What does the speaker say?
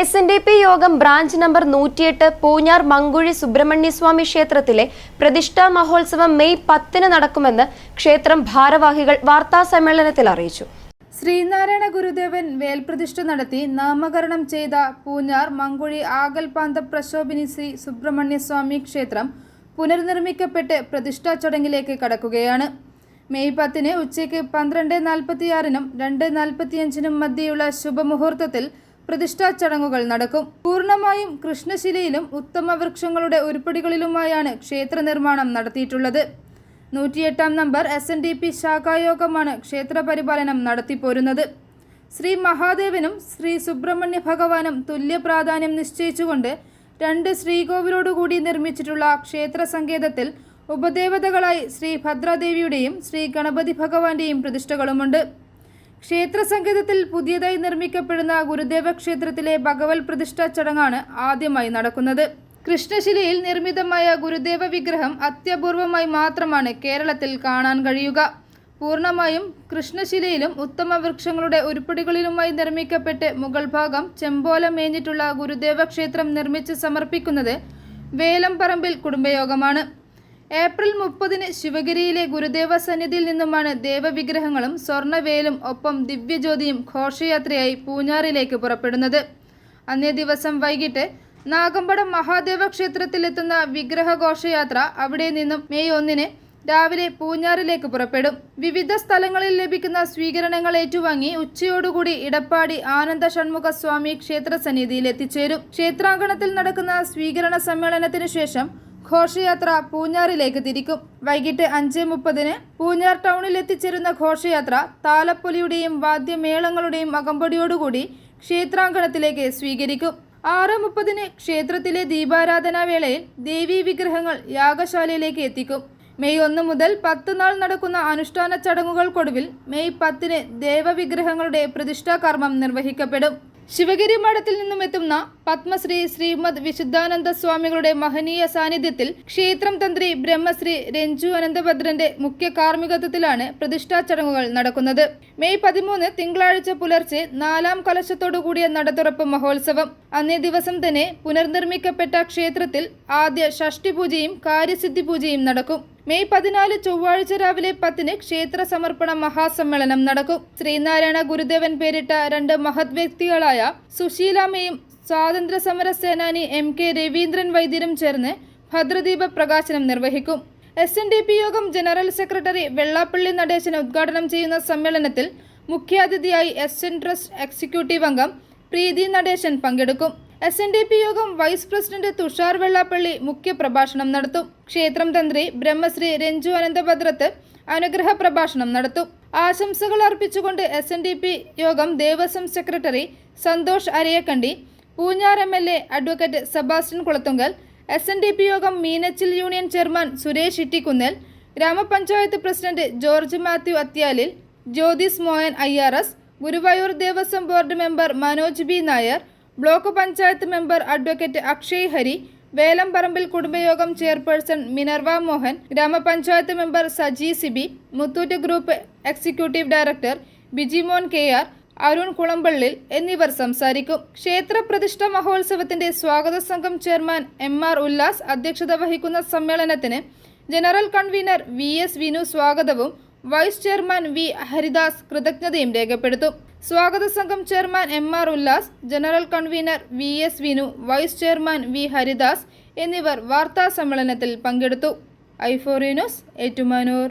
SNDP യോഗം branch number 108 Poonjar Mankuzhi Subrahmanyaswamy ക്ഷേത്രത്തിലെ പ്രതിഷ്ഠാ മഹോത്സവം മെയ് 10 നടക്കുമെന്ന് ക്ഷേത്രം ഭാരവാഹികൾ വാർത്താസമ്മേളനത്തിൽ അറിയിച്ചു. ശ്രീനാരായണ ഗുരുദേവൻ വേൽപ്രതിഷ്ഠ നടത്തി നാമകരണം ചെയ്ത പൂഞ്ഞാർ മങ്കുഴി ആകൽപാന്ത പ്രശോഭിനി ശ്രീ സുബ്രഹ്മണ്യസ്വാമി ക്ഷേത്രം പുനർനിർമ്മിക്കപ്പെട്ട് പ്രതിഷ്ഠാ ചടങ്ങിലേക്ക് കടക്കുകയാണ്. മെയ് 10 ഉച്ചയ്ക്ക് 12:46-നും 2:45-നും മധ്യയുള്ള ശുഭമുഹൂർത്തത്തിൽ പ്രതിഷ്ഠാ ചടങ്ങുകൾ നടക്കും. പൂർണ്ണമായും കൃഷ്ണശിലയിലും ഉത്തമ വൃക്ഷങ്ങളുടെ ഉരുപ്പടികളിലുമായാണ് ക്ഷേത്ര നിർമ്മാണം നടത്തിയിട്ടുള്ളത്. 108-ാം നമ്പർ SNDP ശാഖായോഗമാണ് ക്ഷേത്ര പരിപാലനം നടത്തിപ്പോരുന്നത്. ശ്രീ മഹാദേവനും ശ്രീ സുബ്രഹ്മണ്യ ഭഗവാനും തുല്യ പ്രാധാന്യം നിശ്ചയിച്ചുകൊണ്ട് 2 ശ്രീകോവിലോടുകൂടി നിർമ്മിച്ചിട്ടുള്ള ക്ഷേത്ര സങ്കേതത്തിൽ ഉപദേവതകളായി ശ്രീ ഭദ്രാദേവിയുടെയും ശ്രീ ഗണപതി ഭഗവാന്റെയും പ്രതിഷ്ഠകളുമുണ്ട്. ക്ഷേത്ര സങ്കേതത്തിൽ പുതിയതായി നിർമ്മിക്കപ്പെടുന്ന ഗുരുദേവ ക്ഷേത്രത്തിലെ ഭഗവത് പ്രതിഷ്ഠാ ചടങ്ങാണ് ആദ്യമായി നടക്കുന്നത്. കൃഷ്ണശിലയിൽ നിർമ്മിതമായ ഗുരുദേവ വിഗ്രഹം അത്യപൂർവമായി മാത്രമാണ് കേരളത്തിൽ കാണാൻ കഴിയുക. പൂർണ്ണമായും കൃഷ്ണശിലയിലും ഉത്തമ വൃക്ഷങ്ങളുടെ ഉരുപ്പടികളിലുമായി നിർമ്മിക്കപ്പെട്ട് മുകൾ ഭാഗം ചെമ്പോല മേഞ്ഞിട്ടുള്ള ഗുരുദേവ ക്ഷേത്രം നിർമ്മിച്ച് സമർപ്പിക്കുന്നത് വേലംപറമ്പിൽ കുടുംബയോഗമാണ്. ഏപ്രിൽ 30 ശിവഗിരിയിലെ ഗുരുദേവ സന്നിധിയിൽ നിന്നുമാണ് ദേവവിഗ്രഹങ്ങളും സ്വർണ്ണവേലും ഒപ്പം ദിവ്യജ്യോതിയും ഘോഷയാത്രയായി പൂഞ്ഞാറിലേക്ക് പുറപ്പെടുന്നത്. അന്നേ ദിവസം വൈകിട്ട് നാഗമ്പടം മഹാദേവ ക്ഷേത്രത്തിലെത്തുന്ന വിഗ്രഹ ഘോഷയാത്ര അവിടെ നിന്നും മെയ് 1 രാവിലെ പൂഞ്ഞാറിലേക്ക് പുറപ്പെടും. വിവിധ സ്ഥലങ്ങളിൽ ലഭിക്കുന്ന സ്വീകരണങ്ങൾ ഏറ്റുവാങ്ങി ഉച്ചയോടുകൂടി ഇടപ്പാടി ആനന്ദ ഷൺമുഖ സ്വാമി ക്ഷേത്ര സന്നിധിയിൽ എത്തിച്ചേരും. ക്ഷേത്രാങ്കണത്തിൽ നടക്കുന്ന സ്വീകരണ സമ്മേളനത്തിനു ശേഷം ഘോഷയാത്ര പൂഞ്ഞാറിലേക്ക് തിരിക്കും. വൈകിട്ട് 5:30 പൂഞ്ഞാർ ടൗണിൽ എത്തിച്ചേരുന്ന ഘോഷയാത്ര താലപ്പൊലിയുടെയും വാദ്യമേളങ്ങളുടെയും അകമ്പടിയോടുകൂടി ക്ഷേത്രാങ്കണത്തിലേക്ക് സ്വീകരിക്കും. 6:30 ക്ഷേത്രത്തിലെ ദീപാരാധനാ വേളയിൽ ദേവീ വിഗ്രഹങ്ങൾ യാഗശാലയിലേക്ക് എത്തിക്കും. മെയ് 1 മുതൽ 10 നാൾ നടക്കുന്ന അനുഷ്ഠാന ചടങ്ങുകൾക്കൊടുവിൽ മെയ് 10 ദേവവിഗ്രഹങ്ങളുടെ പ്രതിഷ്ഠാ കർമ്മം നിർവഹിക്കപ്പെടും. ശിവഗിരി മഠത്തിൽ നിന്നും എത്തുന്ന പത്മശ്രീ ശ്രീമദ് വിശുദ്ധാനന്ദ സ്വാമികളുടെ മഹനീയ സാന്നിധ്യത്തിൽ ക്ഷേത്രം തന്ത്രി ബ്രഹ്മശ്രീ രഞ്ജു അനന്തഭദ്രന്റെ മുഖ്യ കാർമ്മികത്വത്തിലാണ് പ്രതിഷ്ഠാ ചടങ്ങുകൾ നടക്കുന്നത്. മെയ് 13 തിങ്കളാഴ്ച പുലർച്ചെ 4-ാം കലശത്തോടുകൂടിയ നടതുറപ്പ് മഹോത്സവം. അന്നേ ദിവസം തന്നെ പുനർനിർമ്മിക്കപ്പെട്ട ക്ഷേത്രത്തിൽ ആദ്യ ഷഷ്ഠി പൂജയും കാര്യസിദ്ധി പൂജയും നടക്കും. മെയ് 14 ചൊവ്വാഴ്ച രാവിലെ 10 ക്ഷേത്ര സമർപ്പണ മഹാസമ്മേളനം നടക്കും. ശ്രീനാരായണ ഗുരുദേവൻ പേരിട്ട 2 മഹത് വ്യക്തികളായ സുശീലാമ്മയും സ്വാതന്ത്ര്യ സമര സേനാനി MK രവീന്ദ്രൻ വൈദ്യരും ചേർന്ന് ഭദ്രദീപ പ്രകാശനം നിർവഹിക്കും. SNDP യോഗം ജനറൽ സെക്രട്ടറി വെള്ളാപ്പള്ളി നടേശൻ ഉദ്ഘാടനം ചെയ്യുന്ന സമ്മേളനത്തിൽ മുഖ്യാതിഥിയായി SN ട്രസ്റ്റ് എക്സിക്യൂട്ടീവ് അംഗം പ്രീതി നടേശൻ പങ്കെടുക്കും. SNDP യോഗം വൈസ് പ്രസിഡന്റ് തുഷാർ വെള്ളാപ്പള്ളി മുഖ്യ പ്രഭാഷണം നടത്തും. ക്ഷേത്രം തന്ത്രി ബ്രഹ്മശ്രീ രഞ്ജു അനന്തഭദ്രത്ത് അനുഗ്രഹ പ്രഭാഷണം നടത്തും. ആശംസകൾ അർപ്പിച്ചുകൊണ്ട് SNDP യോഗം Devaswom secretary Santhosh Arayakkandi, Poonjar MLA advocate Sebastian Kulathunkal, SNDP യോഗം Meenachil union chairman Suresh Ittikkunnel, gramapanchayat president George Mathew Athyalil, Jyothis Mohan IRS, Guruvayur Devaswom board member Manoj B Nair, block panchayat member advocate Akshay Hari, Velamparambil കുടുംബയോഗം chairperson Minerva Mohan, gramapanchayat member Saji Sibi, Muthoot group executive director Bijimon KR, Arun Kulampallil എന്നിവർ സംസാരിക്കും. ക്ഷേത്ര പ്രതിഷ്ഠ മഹോത്സവത്തിന്റെ സ്വാഗത സംഘം ചെയർമാൻ MR ഉല്ലാസ് അധ്യക്ഷത വഹിക്കുന്ന സമ്മേളനത്തിന് ജനറൽ കൺവീനർ VS വിനു സ്വാഗതവും വൈസ് ചെയർമാൻ V ഹരിദാസ് കൃതജ്ഞതയും രേഖപ്പെടുത്തും. സ്വാഗത സംഘം chairman MR Ullas, general convener VS Vinu, vice chairman V Haridas എന്നിവർ വാർത്താ സമ്മേളനത്തിൽ പങ്കെടുത്തു. i4 news, Ettumanoor.